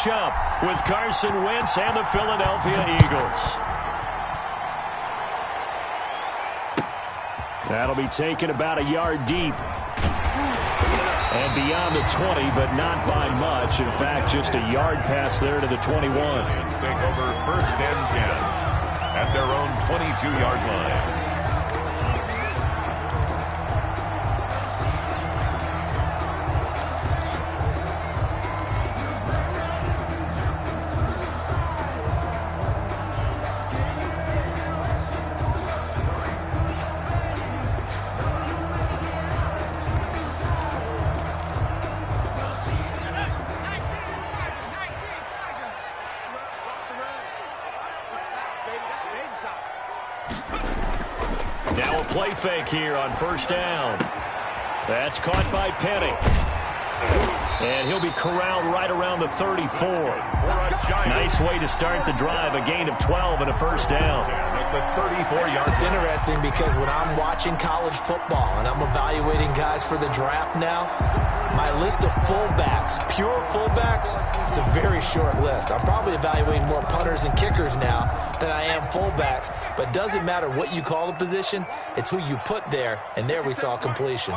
matchup with Carson Wentz and the Philadelphia Eagles. That'll be taken about a yard deep. And beyond the 20, but not by much. In fact, just a yard pass there to the 21. Lions take over 1st and 10 at their own 22-yard line. Now a play fake here on 1st down. That's caught by Penny. And he'll be corralled right around the 34. Nice way to start the drive. A gain of 12 and a 1st down. It's interesting because when I'm watching college football and I'm evaluating guys for the draft now, my list of fullbacks, pure fullbacks, it's a very short list. I'm probably evaluating more punters and kickers now than I am fullbacks. But it doesn't matter what you call the position, it's who you put there. And there we saw completion.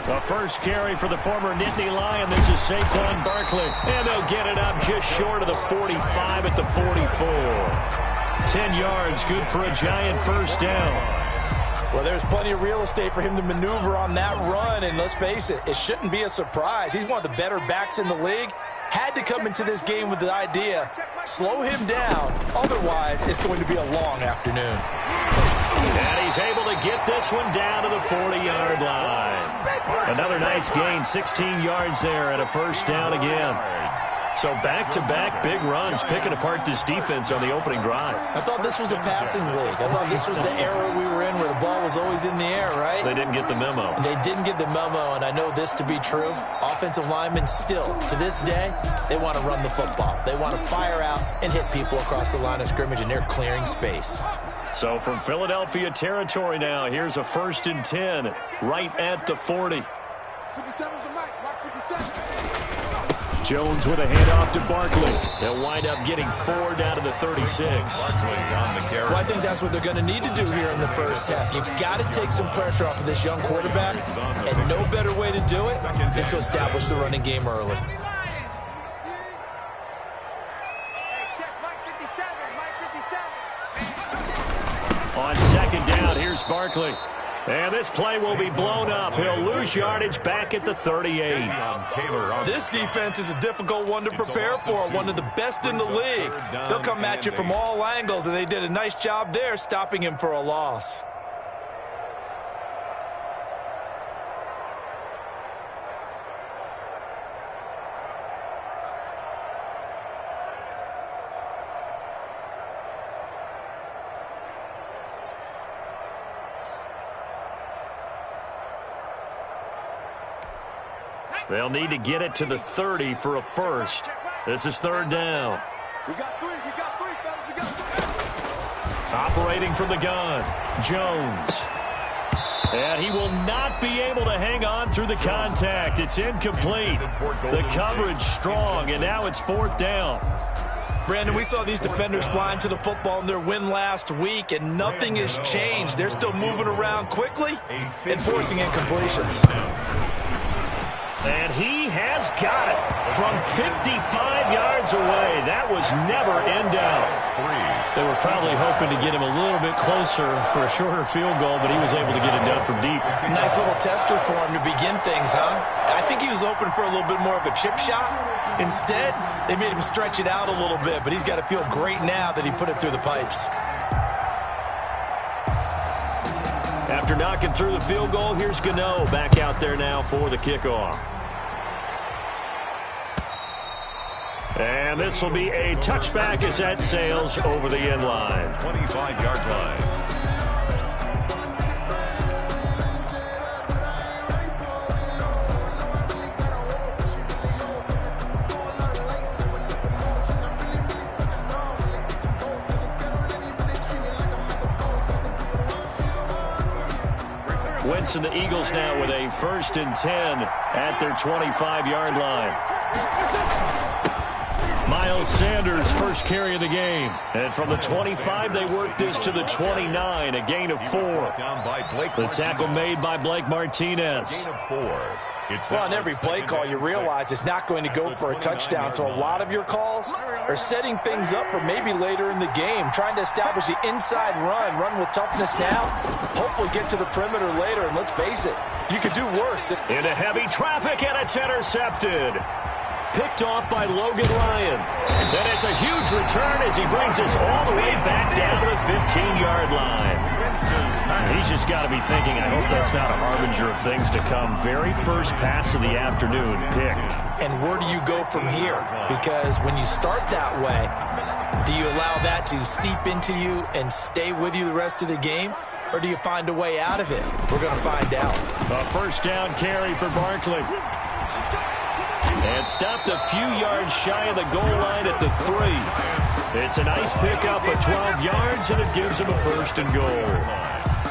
The first carry for the former Nittany Lion. This is Saquon Barkley. And they'll get it up just short of the 45 at the 44. 10 yards, good for a giant 1st down. Well, there's plenty of real estate for him to maneuver on that run. And let's face it, it shouldn't be a surprise. He's one of the better backs in the league. Had to come into this game with the idea, slow him down. Otherwise, it's going to be a long afternoon. And he's able to get this one down to the 40-yard line. Another nice gain, 16 yards there and a 1st down again. So back-to-back big runs, picking apart this defense on the opening drive. I thought this was a passing league. I thought this was the era we were in where the ball was always in the air, right? They didn't get the memo. They didn't get the memo, and I know this to be true. Offensive linemen still, to this day, they want to run the football. They want to fire out and hit people across the line of scrimmage, and they're clearing space. So from Philadelphia territory now, here's a 1st and 10 right at the 40. 57's the mic. Mark 57. Jones with a handoff to Barkley. They'll wind up getting 4 down to the 36. Well, I think that's what they're going to need to do here in the 1st half. You've got to take some pressure off of this young quarterback, and no better way to do it than to establish the running game early. On 2nd down, here's Barkley. And this play will be blown up. He'll lose yardage back at the 38. This defense is a difficult one to prepare for, one of the best in the league. They'll come at you from all angles, and they did a nice job there stopping him for a loss. They'll need to get it to the 30 for a 1st. This is 3rd down. We got three, fellas. We got three. Operating from the gun, Jones. And he will not be able to hang on through the contact. It's incomplete. The coverage strong, and now it's 4th down. Brandon, we saw these defenders flying to the football in their win last week, and nothing has changed. They're still moving around quickly and forcing incompletions. And he has got it from 55 yards away. That was never in doubt. They were probably hoping to get him a little bit closer for a shorter field goal, but he was able to get it done from deep. Nice little tester for him to begin things, huh? I think he was hoping for a little bit more of a chip shot. Instead, they made him stretch it out a little bit, but he's got to feel great now that he put it through the pipes. After knocking through the field goal, here's Gano back out there now for the kickoff. And this will be a touchback as that sails over the end line. 25-yard line. Wentz and the Eagles now with a 1st and 10 at their 25-yard line. Miles Sanders, first carry of the game. And from the 25, they work this to the 29, a gain of 4. The tackle made by Blake Martinez. Well, on every play call, you realize it's not going to go for a touchdown, so a lot of your calls are setting things up for maybe later in the game, trying to establish the inside run with toughness now, hopefully get to the perimeter later, and let's face it, you could do worse. Into heavy traffic, and it's intercepted. Picked off by Logan Ryan. And it's a huge return as he brings us all the way back down to the 15-yard line. He's just got to be thinking, I hope that's not a harbinger of things to come. Very first pass of the afternoon picked. And where do you go from here? Because when you start that way, do you allow that to seep into you and stay with you the rest of the game? Or do you find a way out of it? We're going to find out. A first down carry for Barkley. And stopped a few yards shy of the goal line at the 3. It's a nice pickup of 12 yards, and it gives them a 1st and goal.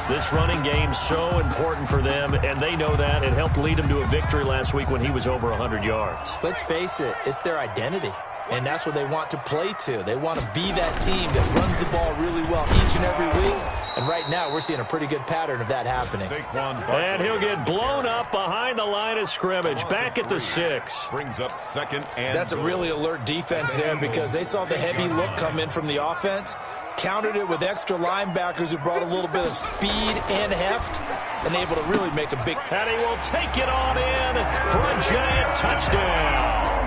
This running game's so important for them, and they know that. It helped lead them to a victory last week when he was over 100 yards. Let's face it, it's their identity. And that's what they want to play to. They want to be that team that runs the ball really well each and every week. And right now, we're seeing a pretty good pattern of that happening. And he'll get blown up behind the line of scrimmage, back at the 6. Brings up 2nd and That's a really alert defense there because they saw the heavy look come in from the offense, countered it with extra linebackers who brought a little bit of speed and heft, and able to really make a big... And he will take it on in for a giant touchdown.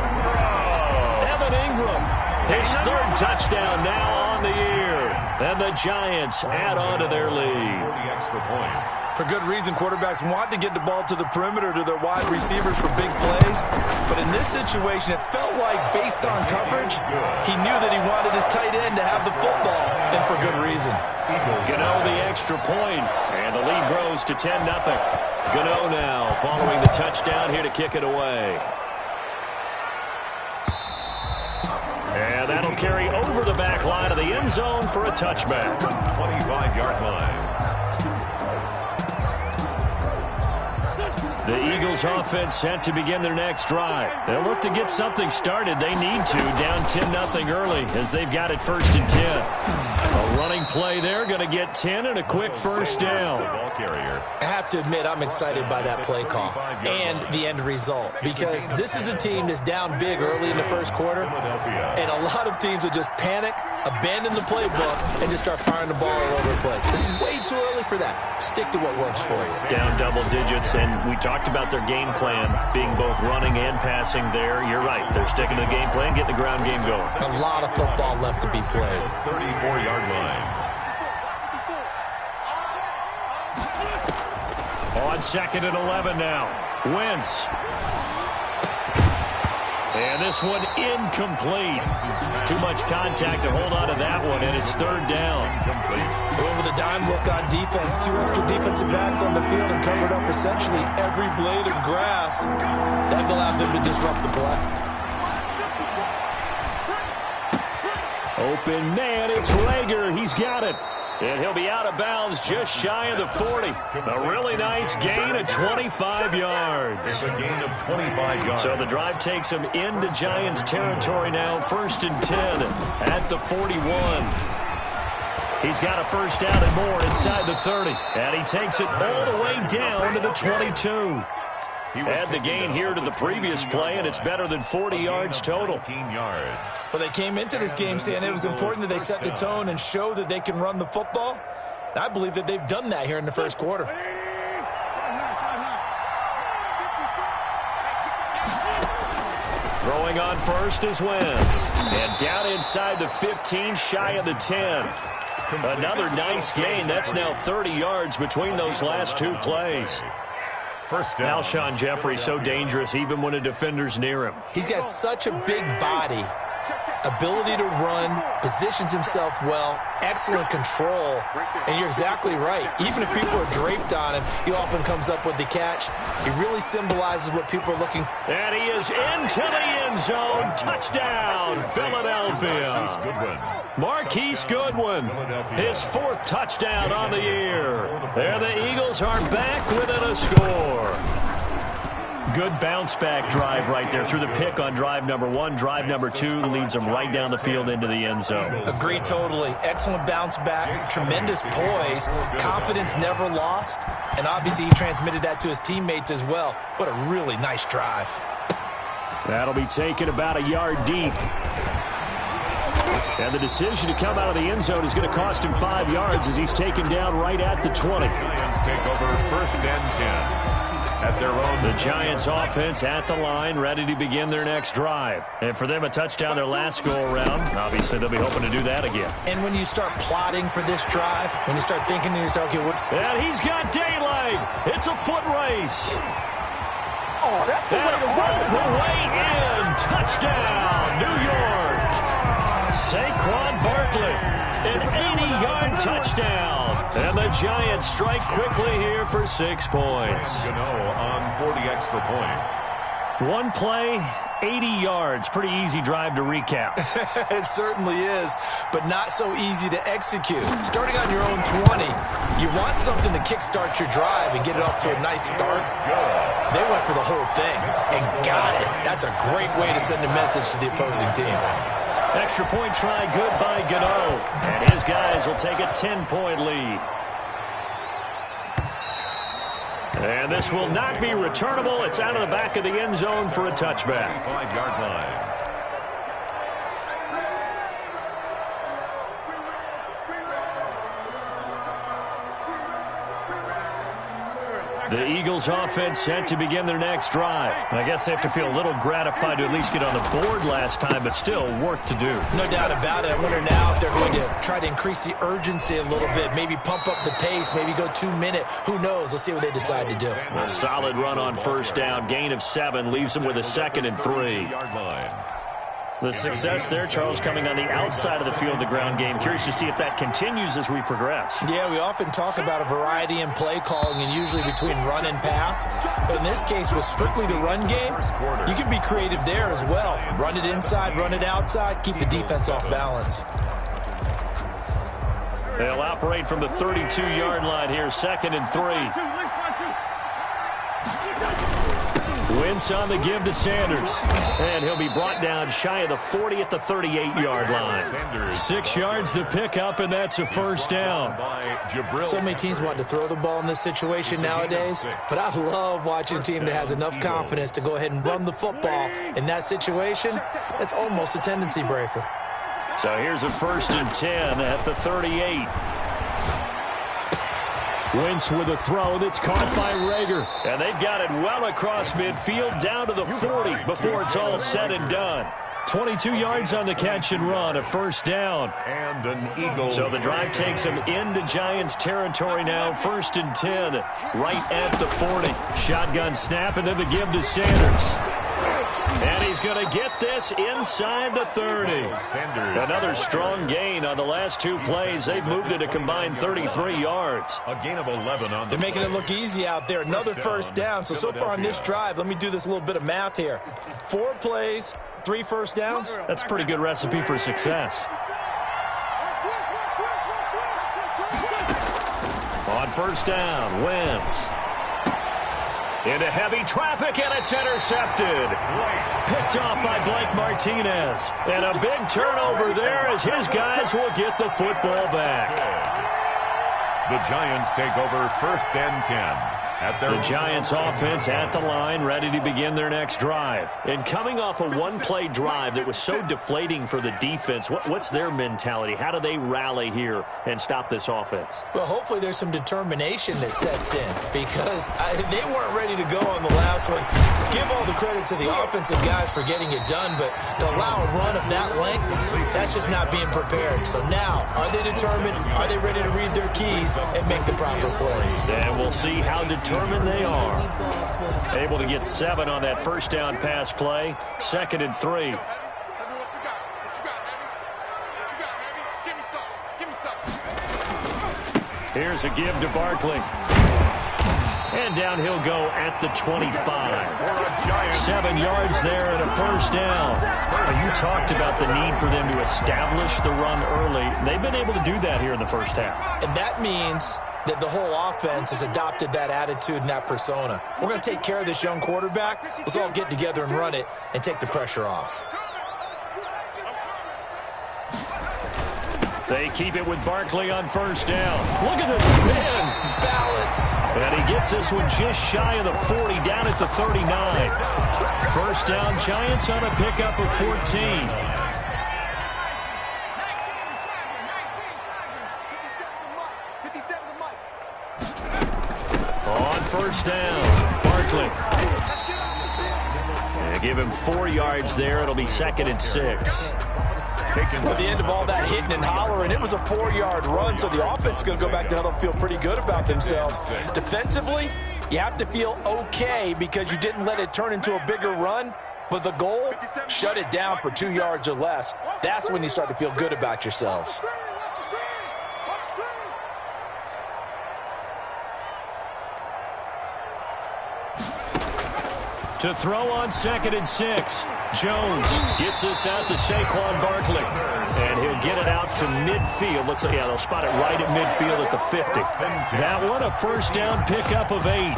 Ingram, his 3rd touchdown now on the year. And the Giants add on to their lead. For good reason, quarterbacks want to get the ball to the perimeter to their wide receivers for big plays. But in this situation, it felt like, based on coverage, he knew that he wanted his tight end to have the football, and for good reason. Gano the extra point, and the lead grows to 10-0. Gano now following the touchdown here to kick it away. And that'll carry over the back line of the end zone for a touchback. 25-yard line. The Eagles offense set to begin their next drive. They'll look to get something started. They need to, down 10-0 early as they've got it 1st and 10. A running play there, going to get 10 and a quick 1st down. I have to admit, I'm excited by that play call and the end result because this is a team that's down big early in the 1st quarter, and a lot of teams will just panic, abandon the playbook, and just start firing the ball all over the place. It's way too early for that. Stick to what works for you. Down double digits, and we talked about their game plan being both running and passing there. You're right. They're sticking to the game plan, getting the ground game going. A lot of football left to be played. 34-yard line. On 2nd and 11 now. Wentz. And this one incomplete. Too much contact to hold on to that one, and it's 3rd down. Going with a dime look on defense. 2 extra defensive backs on the field and covered up essentially every blade of grass. That allowed them to disrupt the play. Open man, it's Rager. He's got it. And he'll be out of bounds just shy of the 40. A really nice gain of 25 yards. A gain of 25 yards. So the drive takes him into Giants territory now. 1st and 10 at the 41. He's got a 1st down and more inside the 30. And he takes it all the way down to the 22. Add the gain here to the previous play, and it's better than 40 yards total. Well, they came into this game saying it was important that they set the tone and show that they can run the football. And I believe that they've done that here in the 1st quarter. Throwing on 1st is Wentz. And down inside the 15, shy of the 10. Another nice gain. That's now 30 yards between those last 2 plays. Alshon Jeffrey so dangerous even when a defender's near him. He's got such a big body ability to run, positions himself well, excellent control, and you're exactly right. Even if people are draped on him, he often comes up with the catch. He really symbolizes what people are looking for. And he is into the end zone. Touchdown, Philadelphia. Marquise Goodwin, his 4th touchdown on the year. And the Eagles are back within a score. Good bounce-back drive right there through the pick on drive number 1. Drive number 2 leads them right down the field into the end zone. Agree totally. Excellent bounce-back, tremendous poise, confidence never lost, and obviously he transmitted that to his teammates as well. What a really nice drive. That'll be taken about a yard deep. And the decision to come out of the end zone is going to cost him 5 yards as he's taken down right at the 20. Giants take over 1st and 10. At their own. The Giants offense at the line, ready to begin their next drive. And for them, a touchdown their last go-around. Obviously, they'll be hoping to do that again. And when you start plotting for this drive, when you start thinking to yourself, okay, what? And he's got daylight. It's a foot race. Oh, that's the way to run it. The way in. Touchdown, New York. Saquon Barkley, an 80-yard touchdown. And the Giants strike quickly here for 6 points. On 40 extra point. One play, 80 yards. Pretty easy drive to recap. It certainly is, but not so easy to execute. Starting on your own 20, you want something to kickstart your drive and get it off to a nice start. They went for the whole thing and got it. That's a great way to send a message to the opposing team. Extra point try good by Gano. And his guys will take a 10-point lead. And this will not be returnable. It's out of the back of the end zone for a touchback. 5-yard line. The Eagles offense set to begin their next drive. I guess they have to feel a little gratified to at least get on the board last time, but still work to do. No doubt about it. I wonder now if they're going to try to increase the urgency a little bit, maybe pump up the pace, maybe go 2-minute. Who knows? Let's see what they decide to do. A solid run on 1st down. Gain of 7 leaves them with a 2nd and 3. The success there, Charles, coming on the outside of the field, the ground game. Curious to see if that continues as we progress. Yeah, we often talk about a variety in play calling and usually between run and pass. But in this case, with strictly the run game, you can be creative there as well. Run it inside, run it outside, keep the defense off balance. They'll operate from the 32-yard line here, 2nd and 3. Wentz on the give to Sanders. And he'll be brought down shy of the 40 at the 38-yard line. 6 yards the pickup, and that's a 1st down. So many teams want to throw the ball in this situation nowadays, but I love watching a team that has enough confidence to go ahead and run the football. In that situation, that's almost a tendency breaker. So here's a 1st and 10 at the 38. Wentz with a throw that's caught by Rager. And they've got it well across midfield down to the 40 before it's all said and done. 22 yards on the catch and run, a 1st down. And an Eagle. So the drive takes them into Giants territory now. 1st and 10 right at the 40. Shotgun snap and then the give to Sanders. And he's going to get this inside the 30. Another strong gain on the last 2 plays. They've moved it a combined 33 yards. A gain of 11 on They're making it look easy out there. Another 1st down. So far on this drive, let me do this little bit of math here. 4 plays, 3 1st downs. That's a pretty good recipe for success. On 1st down, Wentz. Into heavy traffic, and it's intercepted. Picked off by Blake Martinez. And a big turnover there as his guys will get the football back. The Giants take over 1st and 10. The Giants offense at the line, ready to begin their next drive. And coming off a one-play drive that was so deflating for the defense, what's their mentality? How do they rally here and stop this offense? Well, hopefully there's some determination that sets in because they weren't ready to go on the last one. Give all the credit to the offensive guys for getting it done, but to allow a run of that length, that's just not being prepared. So now, are they determined? Are they ready to read their keys and make the proper plays? And we'll see how determined they are. Able to get 7 on that 1st down pass play. 2nd and 3. Here's a give to Barkley. And down he'll go at the 25. 7 yards there and a first down. You talked about the need for them to establish the run early. They've been able to do that here in the first half. And that means that the whole offense has adopted that attitude and that persona. We're going to take care of this young quarterback. Let's all get together and run it and take the pressure off. They keep it with Barkley on first down. Look at the spin. Balance. And he gets this one just shy of the 40, down at the 39. First down, Giants on a pickup of 14. On first down, Barkley. They give him 4 yards there. It'll be 2nd and 6. At the end of all that hitting and hollering, it was a 4-yard run, so the offense is going to go back down and feel pretty good about themselves. Defensively, you have to feel okay because you didn't let it turn into a bigger run, but the goal, shut it down for 2 yards or less. That's when you start to feel good about yourselves. To throw on 2nd and 6. Jones gets this out to Saquon Barkley. And he'll get it out to midfield. Let's say, yeah, they'll spot it right at midfield at the 50. That one, a first down pickup of 8.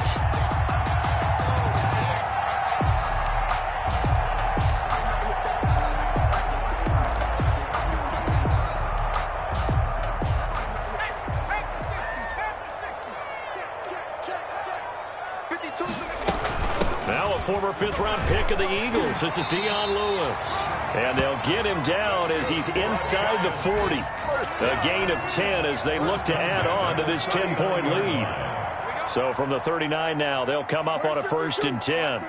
Former 5th-round pick of the Eagles. This is Dion Lewis. And they'll get him down as he's inside the 40. A gain of 10 as they look to add on to this 10-point lead. So from the 39 now, they'll come up on a 1st and 10.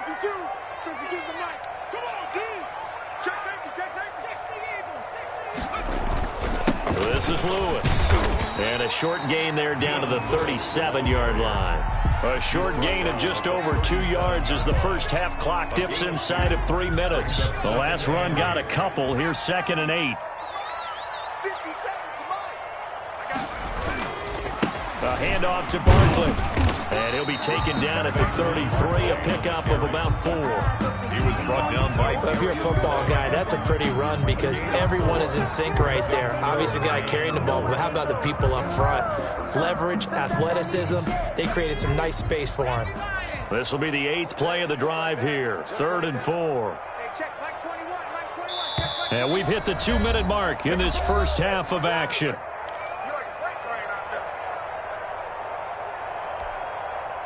This is Lewis. And a short gain there down to the 37-yard line. A short gain of just over 2 yards as the first half clock dips inside of 3 minutes. The last run got a couple. Here's 2nd and 8. A handoff to Barkley. And he'll be taken down at the 33, a pickup of about 4. He was brought down by... Well, if you're a football guy, that's a pretty run because everyone is in sync right there. Obviously, the guy carrying the ball, but how about the people up front? Leverage, athleticism, they created some nice space for him. This will be the 8th play of the drive here. 3rd and 4. And we've hit the 2-minute mark in this first half of action.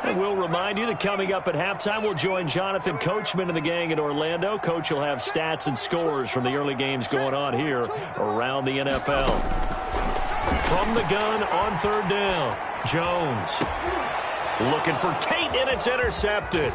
And we'll remind you that coming up at halftime, we'll join Jonathan Coachman and the gang in Orlando. Coach will have stats and scores from the early games going on here around the NFL. From the gun on 3rd down, Jones looking for Tate, and it's intercepted.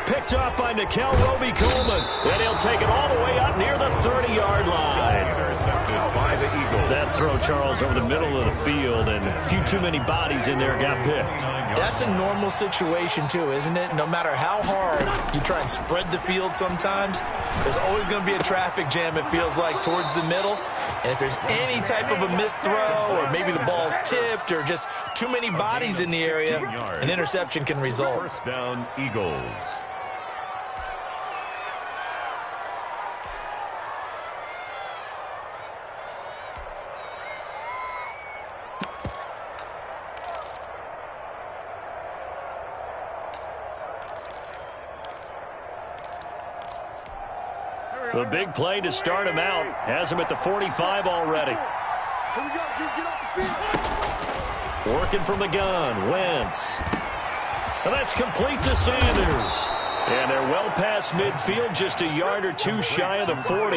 Picked up by Nikel Roby-Coleman. And he'll take it all the way up near the 30-yard line. Intercepted by the Eagles. That throw, Charles, over the middle of the field, and a few too many bodies in there got picked. That's a normal situation, too, isn't it? No matter how hard you try and spread the field sometimes, there's always going to be a traffic jam, it feels like, towards the middle. And if there's any type of a missed throw or maybe the ball's tipped or just too many bodies in the area, an interception can result. First down, Eagles. The big play to start him out. Has him at the 45 already. Here we go, dude. Get off the field. Working from the gun. Wentz. And that's complete to Sanders. And they're well past midfield, just a yard or two shy of the 40.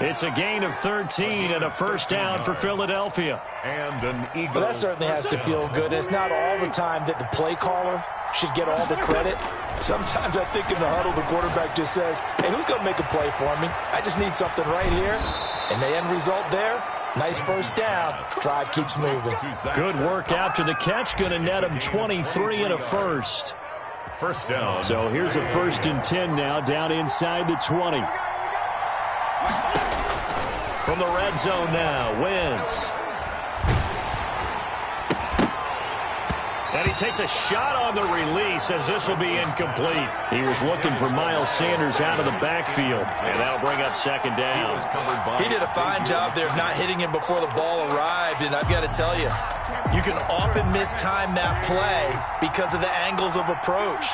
It's a gain of 13 and a first down for Philadelphia. And an Eagle. Well, that certainly has to feel good. It's not all the time that the play caller should get all the credit. Sometimes I think in the huddle, the quarterback just says, hey, who's going to make a play for me? I just need something right here. And the end result there, nice first down. Drive keeps moving. Good work after the catch. Going to net him 23 and a first. First down. So here's a 1st and 10 now, down inside the 20. From the red zone now, Wentz. And he takes a shot on the release as this will be incomplete. He was looking for Miles Sanders out of the backfield. And that'll bring up second down. He did a fine job there of not hitting him before the ball arrived. And I've got to tell you, you can often mistime that play because of the angles of approach.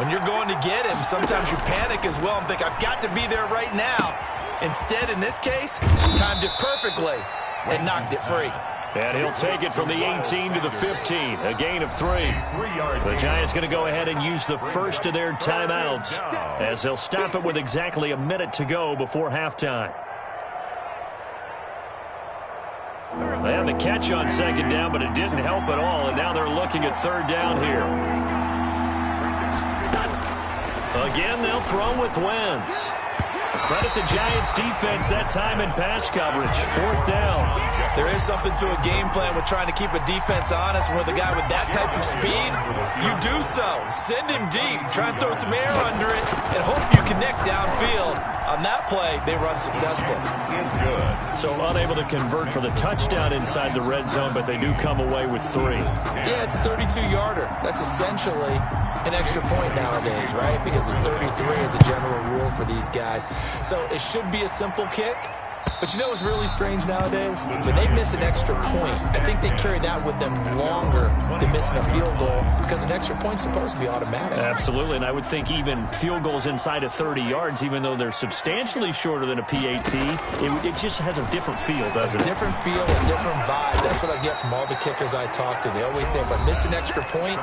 When you're going to get him, sometimes you panic as well and think, I've got to be there right now. Instead, in this case, timed it perfectly and knocked it free. And he'll take it from the 18 to the 15, a gain of 3. The Giants going to go ahead and use the first of their timeouts as they'll stop it with exactly a minute to go before halftime. They had the catch on second down, but it didn't help at all, and now they're looking at third down here. Again, they'll throw with Wentz. Credit the Giants' defense that time in pass coverage. Fourth down. There is something to a game plan with trying to keep a defense honest. With a guy with that type of speed, you do so. Send him deep. Try and throw some air under it and hope you connect downfield. On that play, they run successful. Is good. So unable to convert for the touchdown inside the red zone, but they do come away with 3. Yeah, it's a 32-yarder. That's essentially an extra point nowadays, right? Because it's 33 as a general rule for these guys. So it should be a simple kick. But you know what's really strange nowadays? When they miss an extra point, I think they carry that with them longer than missing a field goal because an extra point's supposed to be automatic. Absolutely, and I would think even field goals inside of 30 yards, even though they're substantially shorter than a PAT, it just has a different feel, doesn't it? A different feel, a different vibe. That's what I get from all the kickers I talk to. They always say, if I miss an extra point,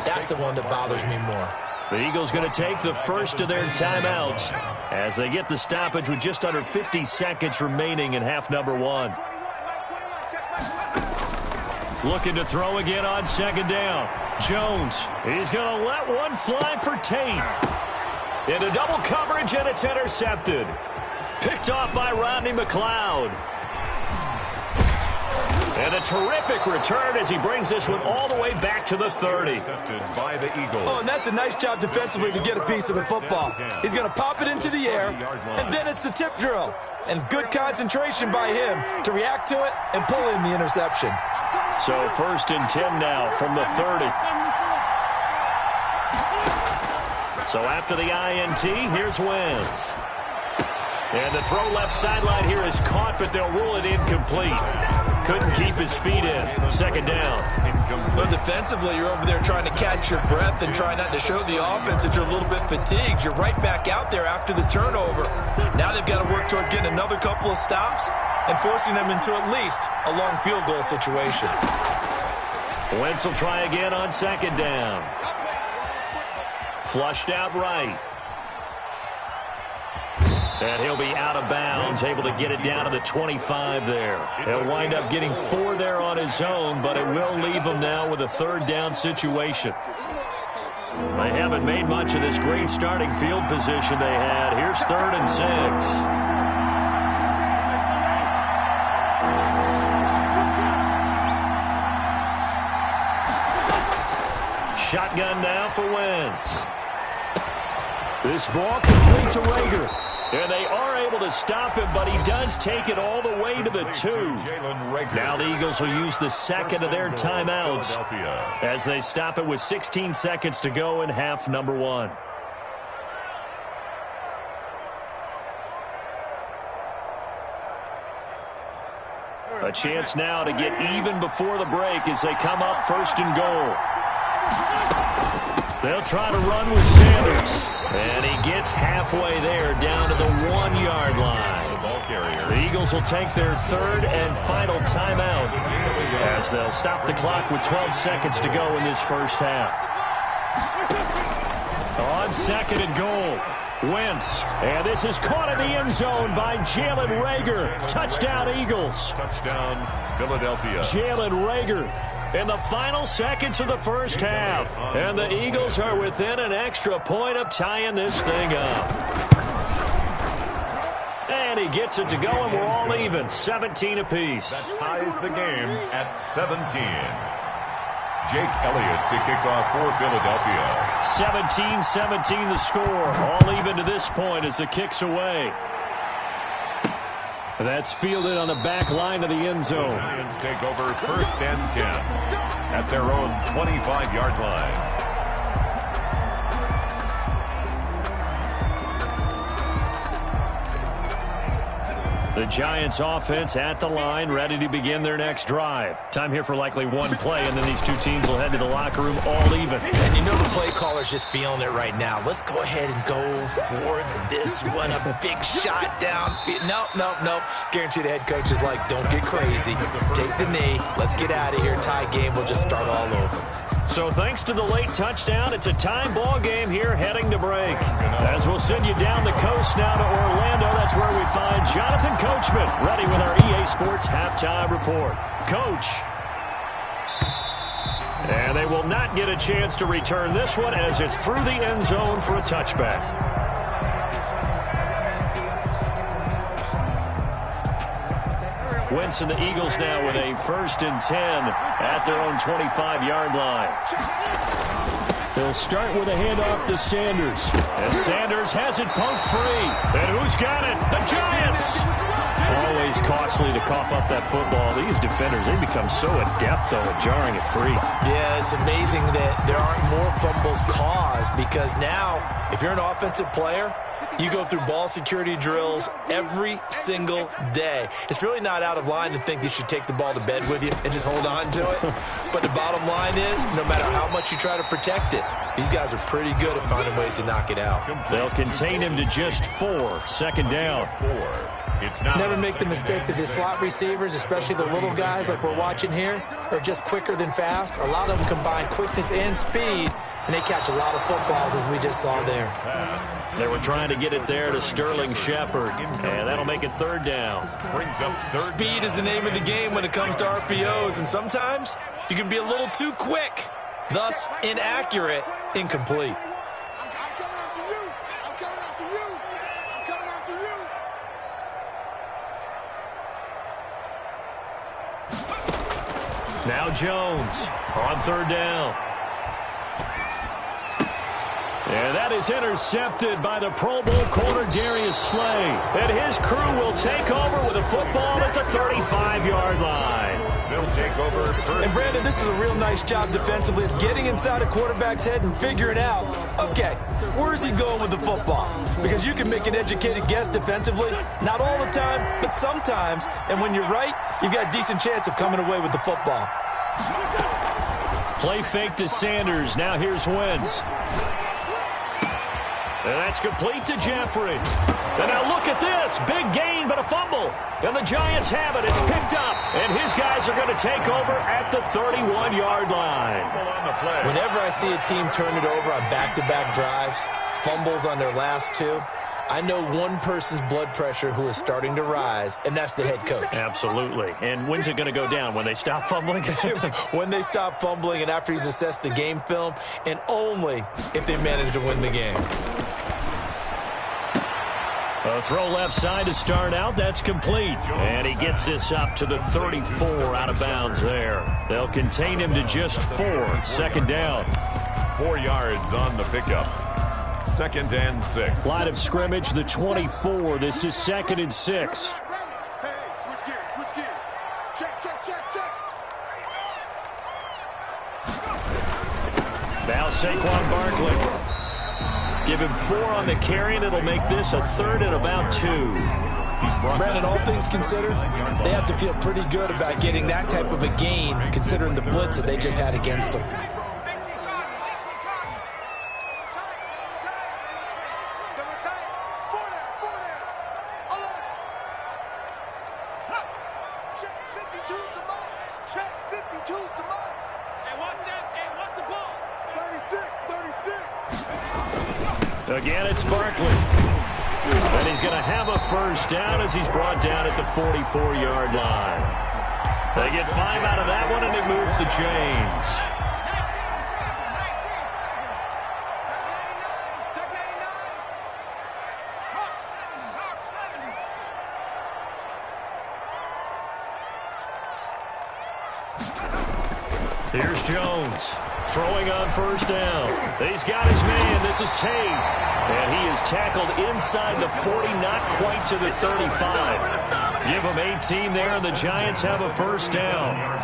that's the one that bothers me more. The Eagles going to take the first of their timeouts as they get the stoppage with just under 50 seconds remaining in half number 1. Looking to throw again on second down. Jones, he's going to let one fly for Tate. Into double coverage, and it's intercepted. Picked off by Rodney McLeod. And a terrific return as he brings this one all the way back to the 30. By the Eagles. Oh, and that's a nice job defensively to get a piece of the football. He's going to pop it into the air, and then it's the tip drill. And good concentration by him to react to it and pull in the interception. So first and 10 now from the 30. So after the INT, here's Wentz. And the throw left sideline here is caught, but they'll rule it incomplete. Couldn't keep his feet in. Second down. But defensively, you're over there trying to catch your breath and try not to show the offense that you're a little bit fatigued. You're right back out there after the turnover. Now they've got to work towards getting another couple of stops and forcing them into at least a long field goal situation. Wentz will try again on second down. Flushed out right. And he'll be out of bounds, able to get it down to the 25 there. He'll wind up getting 4 there on his own, but it will leave him now with a third down situation. They haven't made much of this great starting field position they had. Here's 3rd and 6. Shotgun now for Wentz. This ball complete to Rager. And they are able to stop him, but he does take it all the way to the 2. Now the Eagles will use the second of their timeouts as they stop it with 16 seconds to go in half number 1. A chance now to get even before the break as they come up 1st and goal. They'll try to run with Sanders. And he gets halfway there down to the 1-yard line. The Eagles will take their 3rd and final timeout as they'll stop the clock with 12 seconds to go in this first half. On 2nd and goal, Wentz. And this is caught in the end zone by Jalen Rager. Touchdown, Eagles. Touchdown, Philadelphia. Jalen Rager in the final seconds of the first half. And the Eagles are within an extra point of tying this thing up. And he gets it to go, and we're all even, 17 apiece. That ties the game at 17. Jake Elliott to kick off for Philadelphia. 17-17 the score. All even to this point as the kick's away. That's fielded on the back line of the end zone. The Giants take over 1st and 10 at their own 25-yard line. The Giants offense at the line, ready to begin their next drive. Time here for likely one play, and then these two teams will head to the locker room all even. And you know the play caller's just feeling it right now. Let's go ahead and go for this one. A big shot down. Nope. Guarantee the head coach is like, don't get crazy. Take the knee. Let's get out of here. Tie game. We'll just start all over. So thanks to the late touchdown, it's a time ball game here heading to break. As we'll send you down the coast now to Orlando, that's where we find Jonathan Coachman, ready with our EA Sports halftime report. Coach. And they will not get a chance to return this one as it's through the end zone for a touchback. Wentz and the Eagles now with a 1st and 10 at their own 25-yard line. They'll start with a handoff to Sanders. And Sanders has it poked free. And who's got it? The Giants! Always costly to cough up that football. These defenders, they become so adept, though, at jarring it free. Yeah, it's amazing that there aren't more fumbles caused because now, if you're an offensive player, you go through ball security drills every single day. It's really not out of line to think you should take the ball to bed with you and just hold on to it. But the bottom line is, no matter how much you try to protect it, these guys are pretty good at finding ways to knock it out. They'll contain him to just 4. 2nd down. Never make the mistake that the slot receivers, especially the little guys like we're watching here, are just quicker than fast. A lot of them combine quickness and speed, and they catch a lot of footballs, as we just saw there. They were trying to get it there to Sterling Shepard, and that'll make it 3rd down. Speed is the name of the game when it comes to RPOs, and sometimes you can be a little too quick, thus inaccurate, incomplete. Now Jones on 3rd down. And that is intercepted by the Pro Bowl corner Darius Slay. And his crew will take over with a football at the 35-yard line. They'll take over. And Brandon, this is a real nice job defensively of getting inside a quarterback's head and figuring out, okay, where's he going with the football? Because you can make an educated guess defensively, not all the time, but sometimes. And when you're right, you've got a decent chance of coming away with the football. Play fake to Sanders. Now here's Wentz. And that's complete to Jeffrey. And now look at this. Big gain, but a fumble. And the Giants have it. It's picked up. And his guys are going to take over at the 31-yard line. Whenever I see a team turn it over on back-to-back drives, fumbles on their last 2, I know one person's blood pressure who is starting to rise, and that's the head coach. Absolutely. And when's it going to go down? When they stop fumbling? When they stop fumbling and after he's assessed the game film, and only if they manage to win the game. A throw left side to start out. That's complete. And he gets this up to the 34 out of bounds there. They'll contain him to just 4. 2nd down. 4 yards on the pickup. 2nd and 6. Line of scrimmage, the 24. This is 2nd and 6. Hey, switch gears. Check. Now Saquon Barkley. Give him 4 on the carry, and it'll make this a 3rd and about 2. Brandon, all things considered, they have to feel pretty good about getting that type of a gain, considering the blitz that they just had against them. Again, it's Barkley. And he's going to have a 1st down as he's brought down at the 44-yard line. They get 5 out of that one, and it moves the chains. Here's Jones throwing on first down. He's got his man. This is Tate. And he is tackled inside the 40, not quite to the 35. Give him 18 there, and the Giants have a first down.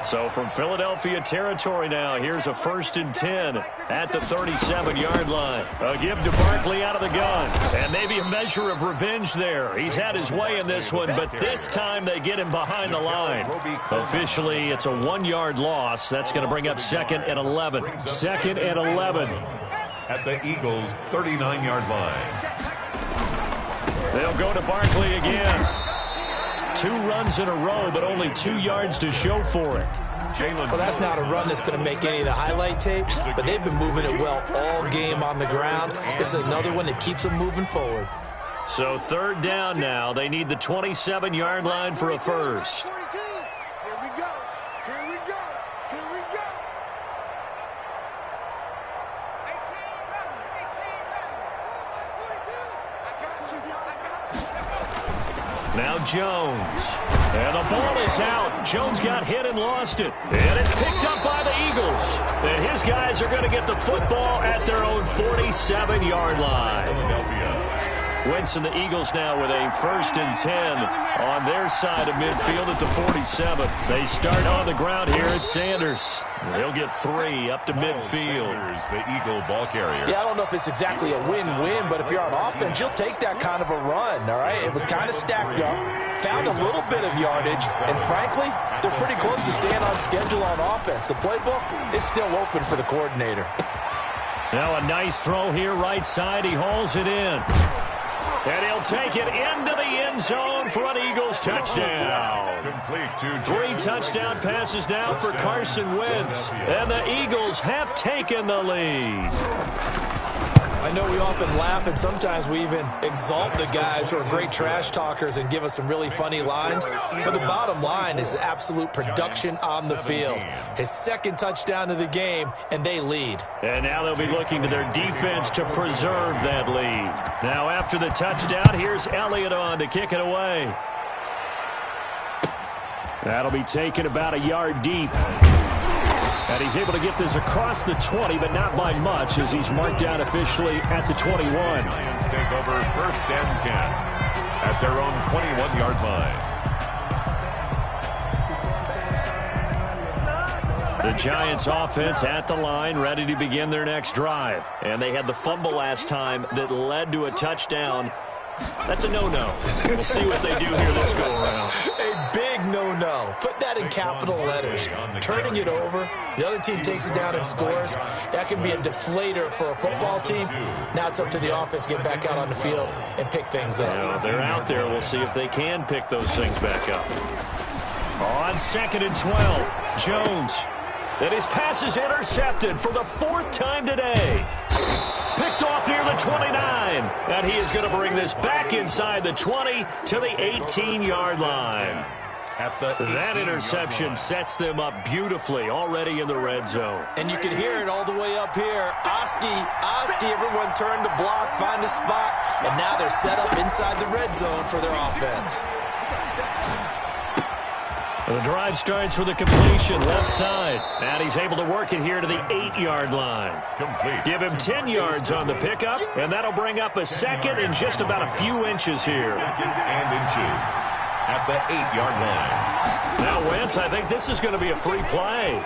So from Philadelphia territory now, here's a 1st and 10 at the 37-yard line. A give to Barkley out of the gun. And maybe a measure of revenge there. He's had his way in this one, but this time they get him behind the line. Officially, it's a 1-yard loss. That's going to bring up 2nd and 11. 2nd and 11. At the Eagles' 39-yard line. They'll go to Barkley again. 2 runs in a row, but only 2 yards to show for it. Well, that's not a run that's going to make any of the highlight tapes, but they've been moving it well all game on the ground. This is another one that keeps them moving forward. So 3rd down now. They need the 27-yard line for a first. Here we go. Here we go. Here we go. 18, Now Jones. And the ball is out. Jones got hit and lost it. And it's picked up by the Eagles. And his guys are going to get the football at their own 47-yard line. Wentz and the Eagles now with a 1st and 10 on their side of midfield at the 47. They start on the ground here at Sanders. He'll get 3 up to midfield. Sanders, the Eagle ball carrier. Yeah, I don't know if it's exactly a win-win, but if you're on offense, you'll take that kind of a run, all right? It was kind of stacked up, found a little bit of yardage, and frankly, they're pretty close to staying on schedule on offense. The playbook is still open for the coordinator. Now a nice throw here right side. He hauls it in. And he'll take it into the end zone for an Eagles touchdown. Complete 3 touchdown passes now for Carson Wentz. And the Eagles have taken the lead. I know we often laugh, and sometimes we even exalt the guys who are great trash talkers and give us some really funny lines. But the bottom line is absolute production on the field. His 2nd touchdown of the game, and they lead. And now they'll be looking to their defense to preserve that lead. Now after the touchdown, here's Elliott on to kick it away. That'll be taken about a yard deep. And he's able to get this across the 20, but not by much, as he's marked down officially at the 21. Lions take over 1st and 10 at their own 21-yard line. The Giants offense at the line, ready to begin their next drive. And they had the fumble last time that led to a touchdown. That's a no-no. We'll see what they do here this go-around. A big no-no. Put that in capital letters. Turning it over, the other team takes it down and scores. That can be a deflator for a football team. Now it's up to the offense to get back out on the field and pick things up. Well, they're out there. We'll see if they can pick those things back up. On 2nd and 12, Jones. And his pass is intercepted for the 4th time today. Picked off near the 29. And he is going to bring this back inside the 20 to the 18-yard line. That interception sets them up beautifully already in the red zone. And you can hear it all the way up here. Oski, everyone turned to block, find a spot, and now they're set up inside the red zone for their offense. The drive starts with a completion left side. And he's able to work it here to the 8-yard line. Complete. Give him 10 yards on the pickup, and that'll bring up a 2nd and just about a few inches here. 2nd and inches at the 8-yard line. Now, Wentz, I think this is going to be a free play.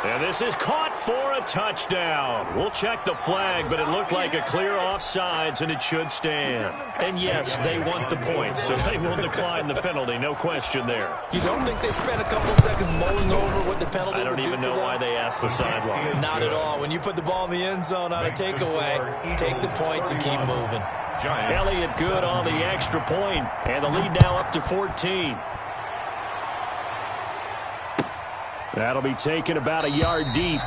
And this is caught for a touchdown. We'll check the flag, but it looked like a clear offsides, and it should stand. And yes, they want the points, so they will decline the penalty, no question there. You don't think they spent a couple seconds mulling over what the penalty I don't would do even for know them? why they asked the sideline. Not at all. When you put the ball in the end zone on a takeaway, take the points and keep moving. Elliott good on the extra point, and the lead now up to 14. That'll be taken about a yard deep.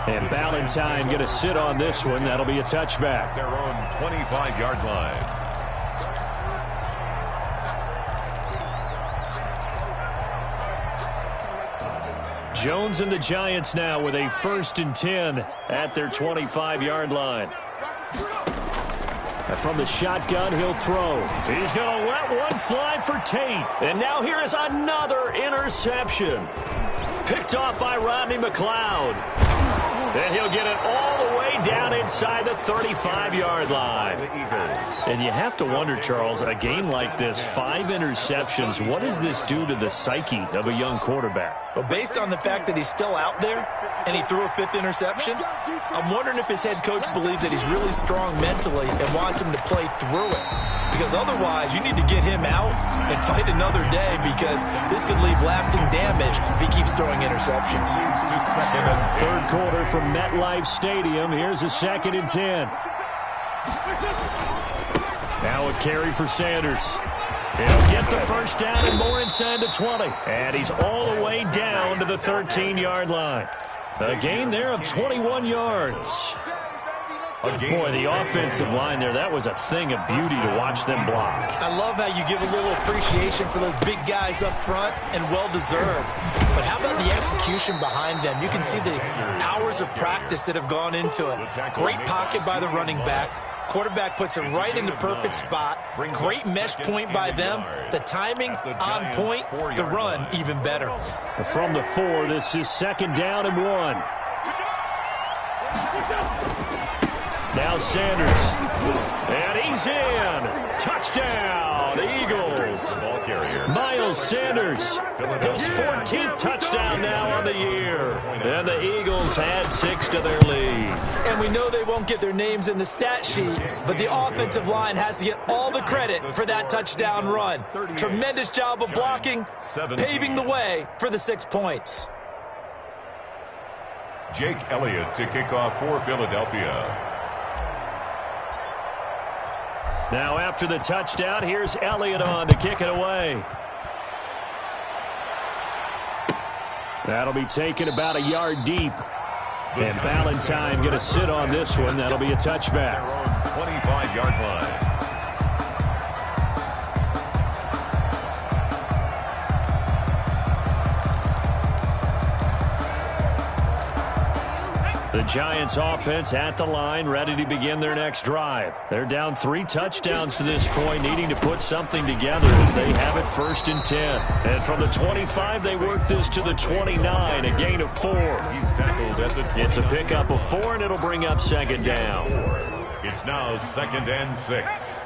And Ballantyne going to sit on this one. That'll be a touchback. Their own 25-yard line. Jones and the Giants now with a 1st and 10 at their 25-yard line. And from the shotgun, he'll throw. He's going to let one fly for Tate. And now here is another interception. Picked off by Rodney McLeod. And he'll get it all the way down inside the 35-yard line. And you have to wonder, Charles, a game like this, 5 interceptions, what does this do to the psyche of a young quarterback? Well, based on the fact that he's still out there and he threw a 5th interception, I'm wondering if his head coach believes that he's really strong mentally and wants him to play through it. Because otherwise, you need to get him out and fight another day, because this could leave lasting damage if he keeps throwing interceptions. Third quarter from MetLife Stadium. Here's a 2nd and 10. Now a carry for Sanders. He'll get the first down and more inside the 20. And he's all the way down to the 13-yard line. A gain there of 21 yards. Boy, the offensive line there, that was a thing of beauty to watch them block. I love how you give a little appreciation for those big guys up front, and well-deserved. But how about the execution behind them? You can see the hours of practice that have gone into it. Great pocket by the running back. Quarterback puts it right in the perfect spot. Great mesh point by them. The timing on point. The run even better. From the 4, this is 2nd down and 1. Now Sanders. And he's in. Touchdown, Eagles. Miles Sanders. His 14th touchdown now on the year. And the Eagles had 6 to their lead. And we know they won't get their names in the stat sheet, but the offensive line has to get all the credit for that touchdown run. Tremendous job of blocking, paving the way for the 6 points. Jake Elliott to kick off for Philadelphia. Now after the touchdown, here's Elliott on to kick it away. That'll be taken about a yard deep. And Ballantyne going to sit on this one. That'll be a touchback. 25-yard line. The Giants offense at the line, ready to begin their next drive. They're down 3 touchdowns to this point, needing to put something together as they have it 1st and 10. And from the 25, they work this to the 29, a gain of 4. He's tackled at the It's a pickup of 4, and it'll bring up 2nd down. It's now 2nd and 6.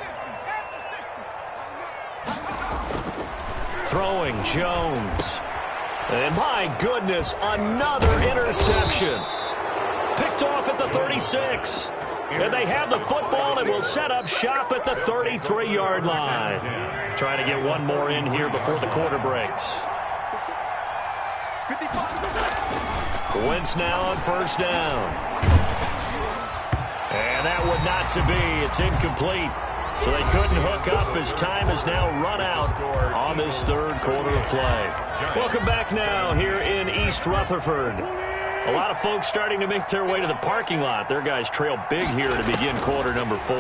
Throwing Jones. And my goodness, another interception. Picked off at the 36. And they have the football and will set up shop at the 33-yard line. Trying to get one more in here before the quarter breaks. Wentz now on 1st down. And that would not to be. It's incomplete. So they couldn't hook up as time has now run out on this 3rd quarter of play. Welcome back now here in East Rutherford. A lot of folks starting to make their way to the parking lot. Their guys trail big here to begin quarter number 4.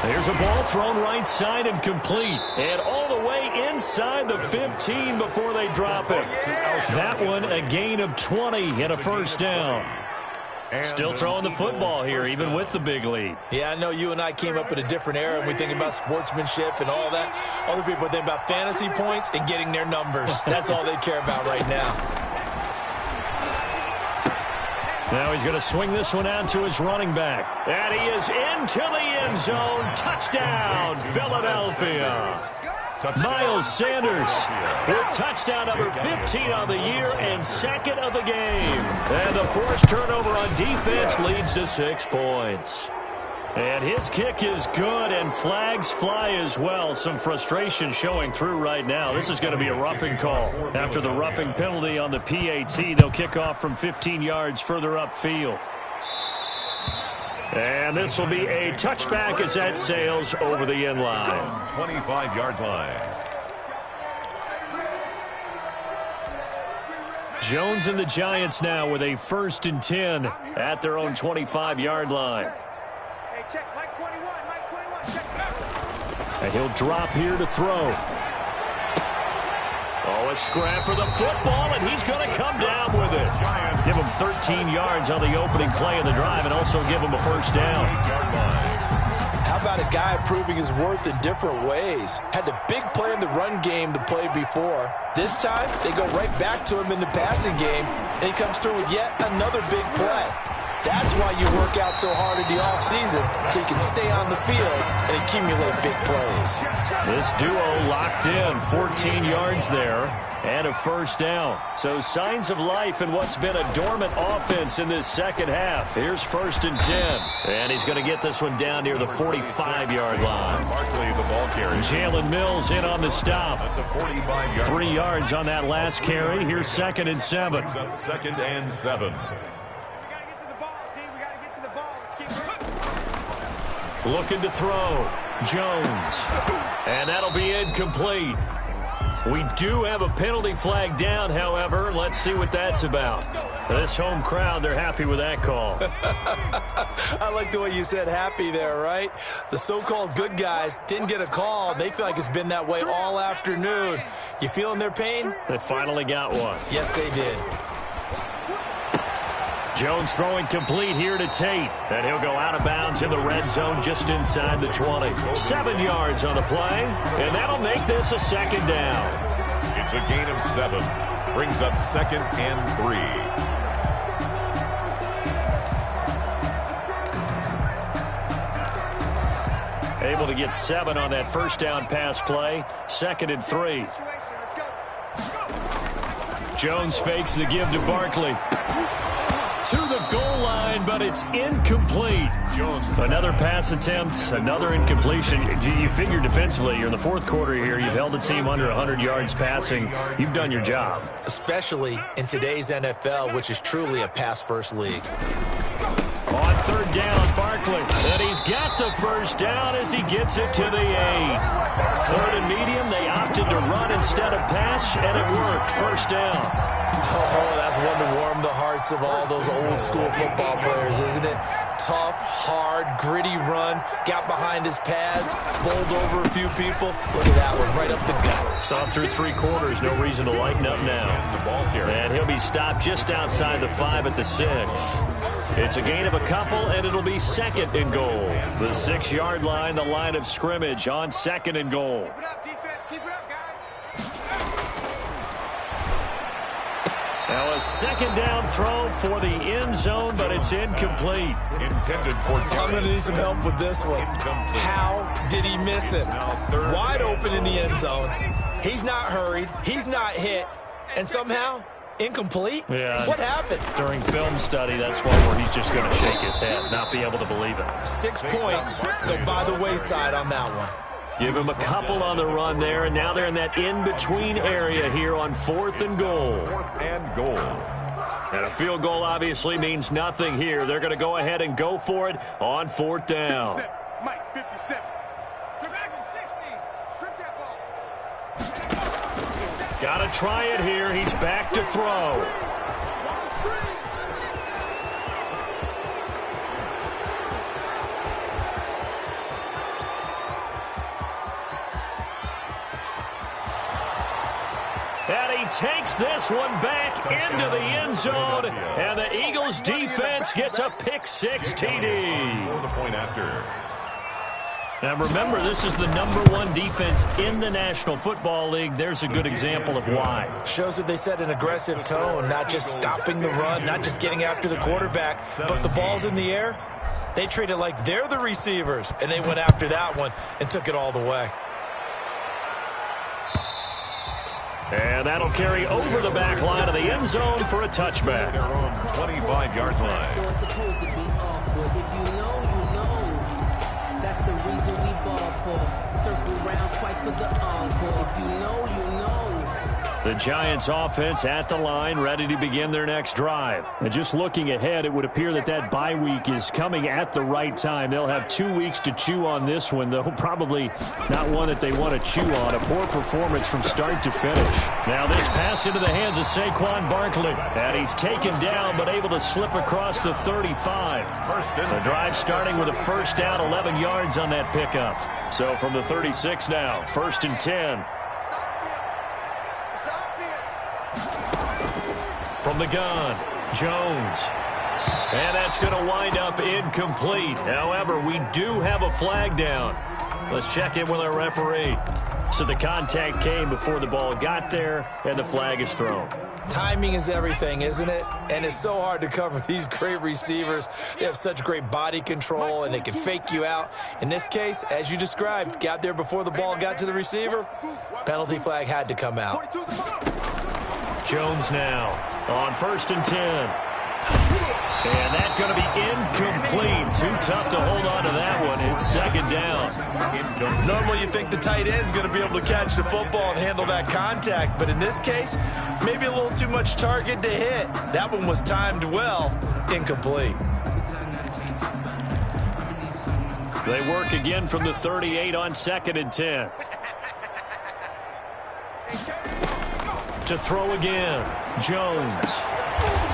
There's a ball thrown right side and complete. And all the way inside the 15 before they drop it. That one a gain of 20 and a 1st down. Still throwing the football here, even with the big lead. Yeah, I know you and I came up in a different era, and we think about sportsmanship and all that. Other people think about fantasy points and getting their numbers. That's all they care about right now. Now he's going to swing this one out to his running back. And he is into the end zone. Touchdown, Philadelphia. Miles Sanders with touchdown number 15 on the year and 2nd of the game. And the forced turnover on defense leads to 6 points. And his kick is good, and flags fly as well. Some frustration showing through right now. This is going to be a roughing call. After the roughing penalty on the PAT, they'll kick off from 15 yards further upfield. And this will be a touchback as that sails over the end line. 25-yard line. Jones and the Giants now with a 1st and 10 at their own 25-yard line. Hey, check, Mike 21, Mike 21, check. And he'll drop here to throw. Oh, a scrap for the football, and he's going to come down with it. Give him 13 yards on the opening play of the drive and also give him a 1st down. How about a guy proving his worth in different ways. Had the big play in the run game to play before. This time, they go right back to him in the passing game, and he comes through with yet another big play. That's why you work out so hard in the offseason, so you can stay on the field and accumulate big plays. This duo locked in, 14 yards there, and a first down. So signs of life in what's been a dormant offense in this second half. Here's 1st and 10. And he's going to get this one down near the 45-yard line. Barkley, the ball carrier. Jalen Mills in on the stop. At the 45-yard 3 yards on that last carry. Here's 2nd and 7. 2nd and 7. Looking to throw. Jones. And that'll be incomplete. We do have a penalty flag down, however. Let's see what that's about. This home crowd, they're happy with that call. I like the way you said happy there, right? The so-called good guys didn't get a call. They feel like it's been that way all afternoon. You feeling their pain? They finally got one. Yes, they did. Jones throwing complete here to Tate. And he'll go out of bounds in the red zone just inside the 20. 7 yards on the play. And that'll make this a 2nd down. It's a gain of 7. Brings up 2nd and 3. Able to get 7 on that first down pass play. 2nd and 3. Jones fakes the give to Barkley. To the goal line, but it's incomplete. Another pass attempt, another incompletion. You figure defensively, you're in the 4th quarter here. You've held the team under 100 yards passing. You've done your job. Especially in today's NFL, which is truly a pass-first league. On 3rd down, Barkley. And he's got the first down as he gets it to the 8. 3rd and medium, they opted to run instead of pass, and it worked. First down. Oh, that's one to warm the hearts of all those old-school football players, isn't it? Tough, hard, gritty run. Got behind his pads, bowled over a few people. Look at that one, right up the gut. Saw through 3 quarters, no reason to lighten up now. And he'll be stopped just outside the 5 at the 6. It's a gain of a couple, and it'll be 2nd and goal. The 6-yard line, the line of scrimmage on 2nd and goal. Keep it up, defense. Keep it up, guys. Now a 2nd down throw for the end zone, but it's incomplete. Intended for I'm going to need some help with this one. How did he miss it? Wide open in the end zone. He's not hurried. He's not hit. And somehow, incomplete? Yeah. What happened? During film study, that's one where he's just going to shake his head, not be able to believe it. 6 points go by the wayside on that one. Give him a couple on the run there, and now they're in that in-between area here on 4th and goal. 4th and goal. And a field goal obviously means nothing here. They're going to go ahead and go for it on 4th down. 57. Mike, 57. Strip back from 60. Strip that ball. Got to try it here. He's back to throw. And he takes this one back into the end zone, and the Eagles defense gets a pick-6 TD. For the point after. Now remember, this is the number 1 defense in the National Football League. There's a good example of why. Shows that they set an aggressive tone, not just stopping the run, not just getting after the quarterback, but the ball's in the air. They treat it like they're the receivers, and they went after that one and took it all the way. And that'll carry over the back line of the end zone for a touchback. Their own 25-yard line. It's supposed to be awkward. If you know, you know. That's the reason we ball for. Circle round twice for the encore. If you know, you know. The Giants offense at the line, ready to begin their next drive. And just looking ahead, it would appear that that bye week is coming at the right time. They'll have 2 weeks to chew on this one, though probably not one that they want to chew on. A poor performance from start to finish. Now this pass into the hands of Saquon Barkley. And he's taken down, but able to slip across the 35. The drive starting with a first down, 11 yards on that pickup. So from the 36 now, 1st and 10. From the gun, Jones. And that's going to wind up incomplete. However, we do have a flag down. Let's check in with our referee. So the contact came before the ball got there, and the flag is thrown. Timing is everything, isn't it? And it's so hard to cover these great receivers. They have such great body control, and they can fake you out. In this case, as you described, got there before the ball got to the receiver. Penalty flag had to come out. Jones now on 1st and 10. And that's going to be incomplete. Too tough to hold on to that one. It's 2nd down. Normally you think the tight end's going to be able to catch the football and handle that contact, but in this case, maybe a little too much target to hit. That one was timed well. Incomplete. They work again from the 38 on 2nd and 10. To throw again. Jones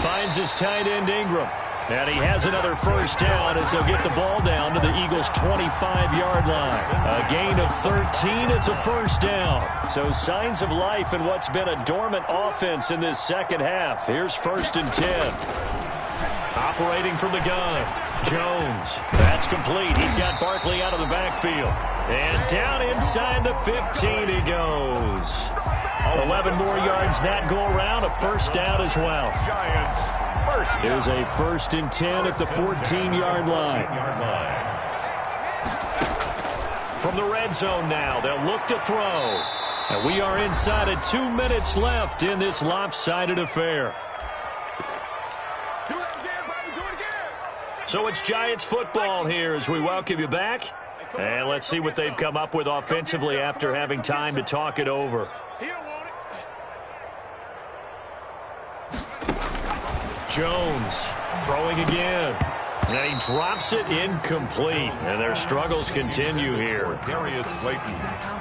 finds his tight end Ingram. And he has another 1st down as they'll get the ball down to the Eagles' 25-yard line. A gain of 13. It's a 1st down. So signs of life in what's been a dormant offense in this second half. Here's 1st and 10. Operating from the gun. Jones. That's complete. He's got Barkley out of the backfield. And down inside the 15 he goes. 11 more yards that go around. A 1st down as well. Giants. Here's a 1st and 10 at the 14-yard line. From the red zone now, they'll look to throw. And we are inside of 2 minutes left in this lopsided affair. So it's Giants football here as we welcome you back. And let's see what they've come up with offensively after having time to talk it over. Jones throwing again. And he drops it incomplete. And their struggles continue here. Darius Slayton.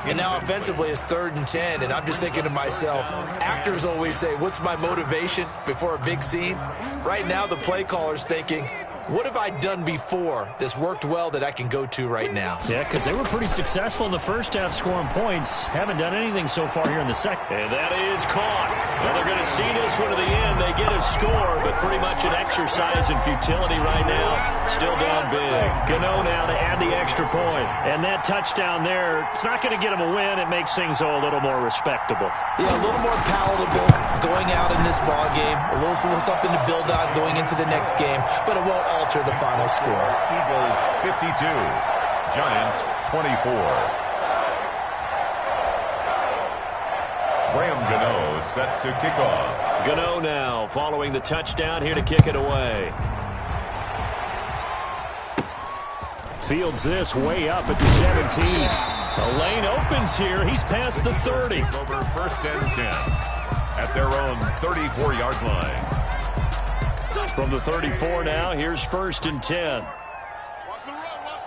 And now offensively it's 3rd and 10, and I'm just thinking to myself, actors always say, what's my motivation before a big scene? Right now the play caller's thinking, what have I done before that's worked well that I can go to right now? Yeah, because they were pretty successful in the first half scoring points. Haven't done anything so far here in the second. And that is caught. Now they're going to see this one to the end. They get a score, but pretty much an exercise in futility right now. Still down big. Gano now to add the extra point. And that touchdown there, it's not going to get them a win. It makes things a little more respectable. Yeah, a little more palatable going out in this ball game. A little something to build on going into the next game, but it won't alter the final score. Eagles 52, Giants 24. Graham Gano set to kick off. Gano now following the touchdown here to kick it away. Fields this way up at the 17. The lane opens here. He's past the 30. Over 1st and 10 at their own 34-yard line. From the 34 now, here's 1st and 10. Watch the run, watch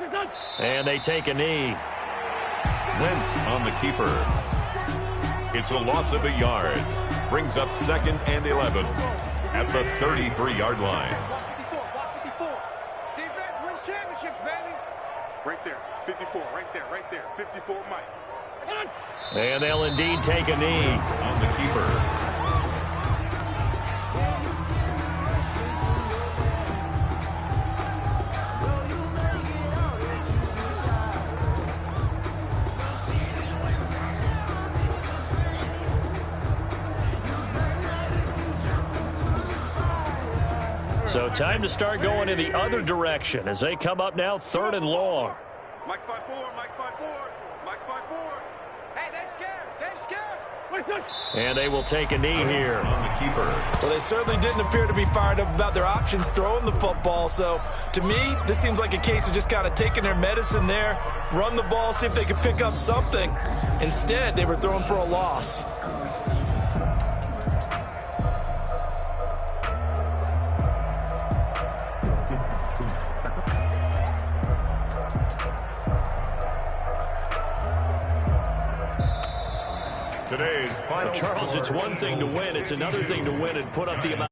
the run. And they take a knee. Wentz on the keeper. It's a loss of a yard. Brings up 2nd and 11 at the 33-yard line. 54. Defense wins championships, baby. Right there, 54, right there, 54, Mike. And they'll indeed take a knee. On the keeper. So time to start going in the other direction as they come up now 3rd and long. Mike's 5-4, Mike's 5-4, Mike's 5-4. Hey, they're scared. And they will take a knee here. On the keeper. Well, they certainly didn't appear to be fired up about their options throwing the football. So, to me, this seems like a case of just kind of taking their medicine there, run the ball, see if they could pick up something. Instead, they were throwing for a loss. Today's final Charles, it's one thing to win. It's another thing to win and put up the amount.